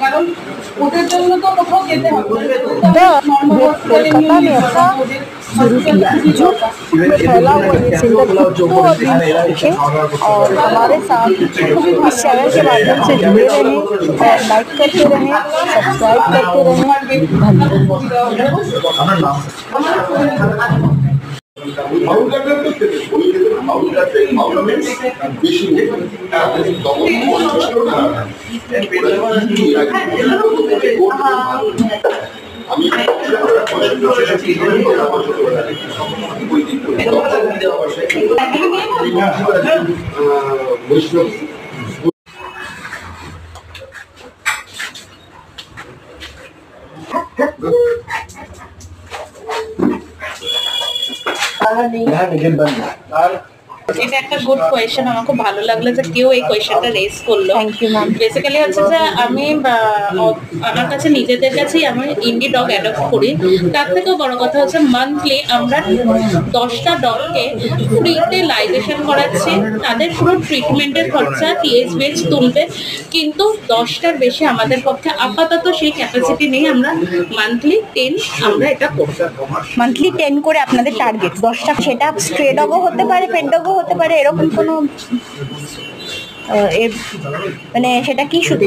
কারণ ওদের জন্য তো কোথাও যেতে হবে। कोलकाता ने ऐसा शुरू किया जो फैला हुआ ये सेंटर को अभी देखें और हमारे साथ इस चैनल के माध्यम से जुड़े रहें और लाइक करते रहें, सब्सक्राइब करते रहें। এটা একটা গুড কোয়েশ্চেন। আমার খুব ভালো লাগলো যে কেউ এই কোয়েশ্চেনটা রেজ করলো। Thank you ma'am. বেসিক্যালি হচ্ছে যে আমি আমার কাছে নিজেদের কাছেই আমি ইন্ডি ডগ অ্যাডপ্ট করি। তার থেকেও বড় কথা হচ্ছে মান্থলি আমরা 10টা ডগকে ফ্রিতে লাইজেশন করাচ্ছি। তাদের পুরো ট্রিটমেন্টের খরচা টিএসবিএইচ তুলবে, কিন্তু 10টার বেশি আমাদের পক্ষে আপাতত সেই ক্যাপাসিটি নেই। আমরা মান্থলি 10 আমরা এটা করব। মান্থলি 10 করে আপনাদের টার্গেট 10টা, সেটা স্ট্রে ডগও হতে পারে, পেট ডগও হতে পারে, এরকম কোনো মানে সেটা কি শুধু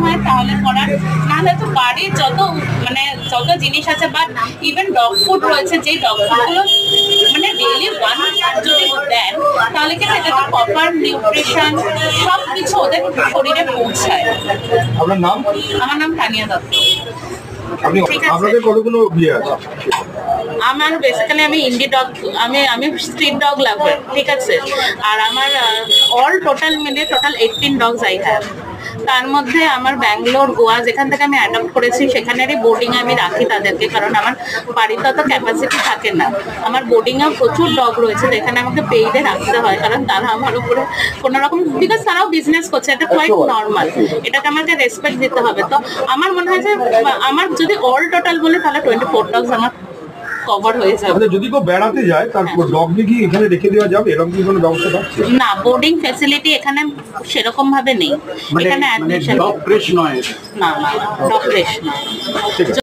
হয় তাহলে করার, নাহলে তো বাড়ির যত জিনিস আছে বা ইভেন ডগ ফুড রয়েছে, যে ডগ ফুডগুলো মানে ডেইলি ওয়ান যদি দেন তাহলে কি সেটা তো প্রপার নিউট্রিশন সব কিছু ওদের শরীরে পৌঁছায়। আপনার নাম? আমার নাম তানিয়া দত্ত। আপনাদের কতগুলো বিয়ে আছে? আমার বেসিক্যালি আমি ইন্ডি ডগ, আমি স্ট্রিট ডগ লাভার, ঠিক আছে। আর আমার অল টোটাল মিলে 18 ডগস আই হ্যাভ। তার মধ্যে আমার ব্যাঙ্গালোর, গোয়া যেখান থেকে আমি অ্যাডপ্ট করেছি সেখানেরই বোর্ডিংয়ে আমি রাখি তাদেরকে, কারণ আমার বাড়িতে অত ক্যাপাসিটি থাকে না। আমার বোর্ডিংয়েও প্রচুর ডগ রয়েছে যেখানে আমাকে পেইডে রাখতে হয়, কারণ তারা আমার উপরে কোনো রকম, বিকজ তারাও বিজনেস করছে, এটা কোয়াইট নর্মাল, এটাকে আমাকে রেসপেক্ট দিতে হবে। তো আমার মনে হয় যে আমার যদি অল টোটাল বলে তাহলে 24 ডগস আমার কভার হয়ে যাবে। যদি কেউ বেড়াতে যায় তারপর ডগ কি এখানে রেখে দেওয়া যাবে, এরকম কি কোনো ব্যবস্থা আছে? না, বোর্ডিং ফ্যাসিলিটি এখানে সেরকম ভাবে নেই। এখানে অ্যাডমিশন ডগ ফ্রেশ নয়, না, ডগ ফ্রেশ নয়।